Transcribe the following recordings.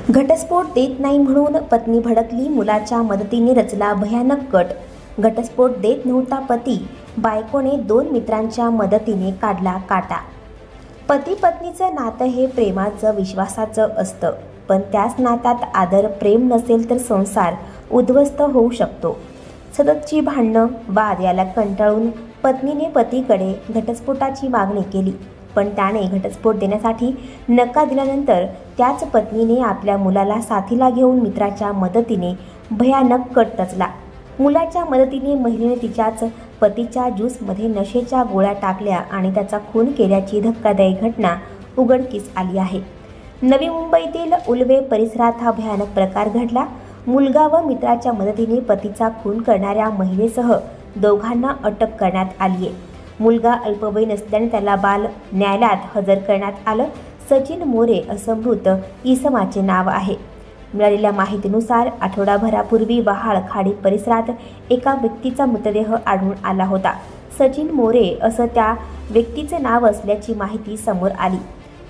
घटस्फोट देत नाही म्हणून पत्नी भडकली, मुलाच्या मदतीने रचला भयानक कट। घटस्फोट देत नव्हता पती, बायकोने 2 मित्रांच्या मदतीने काढला काटा। पती पत्नीचं नातं हे प्रेमाचं, विश्वासाचं असतं, पण त्याच नात्यात आदर, प्रेम नसेल तर संसार उद्ध्वस्त होऊ शकतो। सततची भांडणं, वाद याला कंटाळून पत्नीने पतीकडे घटस्फोटाची मागणी केली, पण त्याने घटस्फोट देण्यासाठी नकार दिल्यानंतर त्याच पत्नीने आपल्या मुलाला साथीला घेऊन मित्राच्या मदतीने भयानक कट रचला। मुलाच्या मदतीने महिलेने तिच्याच पतीच्या ज्यूसमध्ये नशेच्या गोळ्या टाकल्या आणि त्याचा खून केल्याची धक्कादायक घटना उघडकीस आली आहे। नवी मुंबईतील उल्वे परिसरात हा भयानक प्रकार घडला। मुलगा व मित्राच्या मदतीने पतीचा खून करणाऱ्या महिलेसह दोघांना अटक करण्यात आली आहे। मुलगा अल्पवयीन असल्याने त्याला बाल न्यायालयात हजर करण्यात आलं। सचिन मोरे असं मृत इसमाचे नाव आहे। मिळालेल्या माहितीनुसार आठवडाभरापूर्वी वहाळ खाडी परिसरात एका व्यक्तीचा मृतदेह आढळून आला होता। सचिन मोरे असं त्या व्यक्तीचे नाव असल्याची माहिती समोर आली।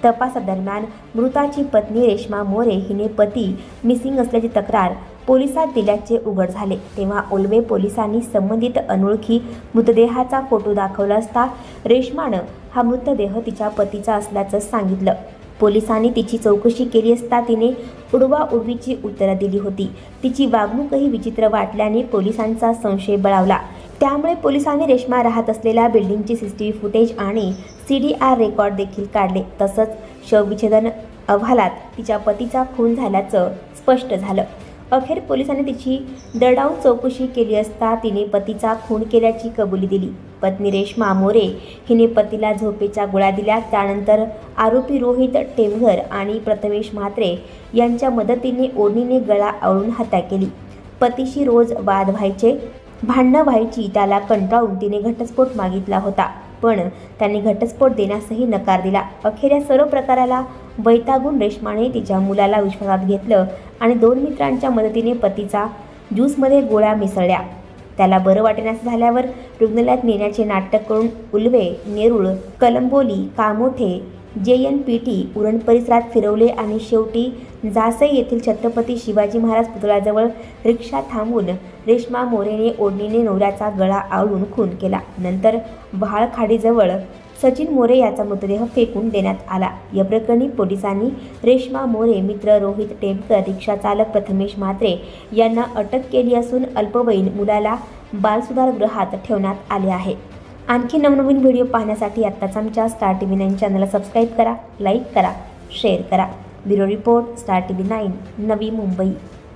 तपासादरम्यान मृताची पत्नी रेश्मा मोरे हिने पती मिसिंग असल्याची तक्रार पोलिसात दिल्याचे उघड झाले। तेव्हा उल्वे पोलिसांनी संबंधित अनोळखी मृतदेहाचा फोटो दाखवला असता रेश्मानं हा मृतदेह तिच्या पतीचा असल्याचं सांगितलं। पोलिसांनी तिची चौकशी केली असता तिने उडवाउडवीची उत्तरं दिली होती। तिची वागणूकही विचित्र वाटल्याने पोलिसांचा संशय बळावला। त्यामुळे पोलिसांनी रेश्मा राहत असलेल्या बिल्डिंगची सीसीटीव्ही फुटेज आणि CDR रेकॉर्ड देखील काढले। तसंच शवविच्छेदन अहवालात तिच्या पतीचा खून झाल्याचं स्पष्ट झालं। अखेर पोलिसांनी तिची दरडावून चौकशी केली असता तिने पतीचा खून केल्याची कबुली दिली। पत्नी रेश्मा मोरे हिने पतीला झोपेच्या गोळ्या दिल्या। त्यानंतर आरोपी रोहित टेमघर आणि प्रथमेश म्हात्रे यांच्या मदतीने ओढणीने गळा आवळून हत्या केली। पतीशी रोज वाद व्हायचे, भांडणं व्हायची। त्याला कंटाळून तिने घटस्फोट मागितला होता, पण त्यांनी घटस्फोट देण्यासही नकार दिला। अखेर या सर्व प्रकाराला वैतागून रेश्माने तिच्या मुलाला विश्वासात घेतलं आणि 2 मित्रांच्या मदतीने पतीचा ज्यूसमध्ये गोळ्या मिसळल्या। त्याला बरं वाटेनासे झाल्यावर रुग्णालयात नेण्याचे नाटक करून उल्वे, नेरूळ, कलंबोली, कामोठे, JNPT, उरण परिसरात फिरवले आणि शेवटी जासई येथील छत्रपती शिवाजी महाराज पुतळ्याजवळ रिक्षा थांबवून रेश्मा मोरेने ओढणीने नवऱ्याचा गळा आवळून खून केला। नंतर वहाळ खाडीजवळ सचिन मोरे याचा मृतदेह फेकून देण्यात आला। या प्रकरणी पोलिसांनी रेश्मा मोरे, मित्र रोहित टेमकर, रिक्षाचालक प्रथमेश म्हात्रे यांना अटक केली असून अल्पवयीन मुलाला बालसुधारगृहात ठेवण्यात आले आहे। आणखी नवनवीन व्हिडिओ पाहण्यासाठी आत्ताच आमच्या स्टार TV9 चॅनलला सबस्क्राईब करा, लाईक करा, शेअर करा। Bureau report, star TV9, Navi Mumbai.